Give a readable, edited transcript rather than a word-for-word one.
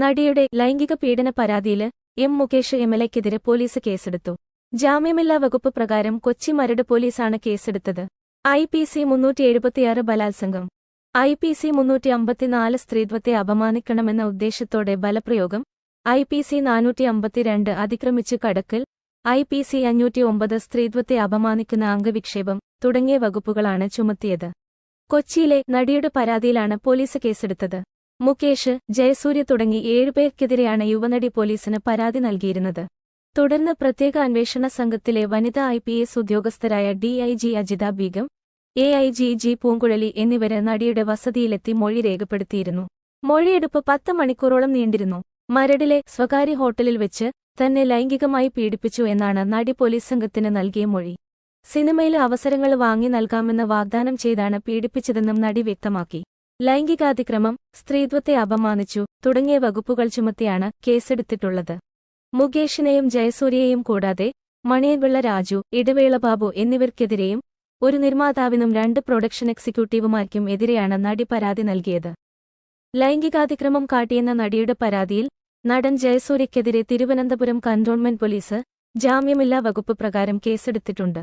നടിയുടെ ലൈംഗിക പീഡന പരാതിയില് മുകേഷ് എംഎൽഎക്കെതിരെ പോലീസ് കേസെടുത്തു. ജാമ്യമില്ലാ വകുപ്പ് പ്രകാരം കൊച്ചി മരട് പോലീസാണ് കേസെടുത്തത്. IPC 376 ബലാത്സംഗം, IPC 354 സ്ത്രീത്വത്തെ അപമാനിക്കണമെന്ന ഉദ്ദേശ്യത്തോടെ ബലപ്രയോഗം, IPC 452 അതിക്രമിച്ചു കടക്കൽ, IPC 509 സ്ത്രീത്വത്തെ അപമാനിക്കുന്ന അംഗവിക്ഷേപം തുടങ്ങിയ വകുപ്പുകളാണ് ചുമത്തിയത്. കൊച്ചിയിലെ നടിയുടെ പരാതിയിലാണ് പോലീസ് കേസെടുത്തത്. മുകേഷ്, ജയസൂര്യ തുടങ്ങി 7 പേർക്കെതിരെയാണ് യുവനടി പോലീസിന് പരാതി നൽകിയിരുന്നത്. തുടർന്ന് പ്രത്യേക അന്വേഷണ സംഘത്തിലെ വനിതാ IPS ഉദ്യോഗസ്ഥരായ DIG Ajitha Begum, AIG G Poonkuzhali എന്നിവര് നടിയുടെ വസതിയിലെത്തി മൊഴി രേഖപ്പെടുത്തിയിരുന്നു. മൊഴിയെടുപ്പ് 10 മണിക്കൂറോളം നീണ്ടിരുന്നു. മരടിലെ സ്വകാര്യ ഹോട്ടലിൽ വെച്ച് തന്നെ ലൈംഗികമായി പീഡിപ്പിച്ചു എന്നാണ് നടി പോലീസ് സംഘത്തിന് നൽകിയ മൊഴി. സിനിമയിലെ അവസരങ്ങൾ വാങ്ങി നൽകാമെന്ന് വാഗ്ദാനം ചെയ്താണ് പീഡിപ്പിച്ചതെന്നും നടി വ്യക്തമാക്കി. ലൈംഗികാതിക്രമം, സ്ത്രീത്വത്തെ അപമാനിച്ചു തുടങ്ങിയ വകുപ്പുകൾ ചുമത്തിയാണ് കേസെടുത്തിട്ടുള്ളത്. മുകേഷിനെയും ജയസൂര്യയെയും കൂടാതെ മണിയൻപിള്ള രാജു, ഇടവേള ബാബു എന്നിവർക്കെതിരെയും ഒരു നിർമ്മാതാവിനും 2 പ്രൊഡക്ഷൻ എക്സിക്യൂട്ടീവുമാർക്കും എതിരെയാണ് നടി പരാതി നൽകിയത്. ലൈംഗികാതിക്രമം കാട്ടിയെന്ന നടിയുടെ പരാതിയിൽ നടൻ ജയസൂര്യക്കെതിരെ തിരുവനന്തപുരം കന്റോൺമെന്റ് പോലീസ് ജാമ്യമില്ലാ വകുപ്പ് പ്രകാരം കേസെടുത്തിട്ടുണ്ട്.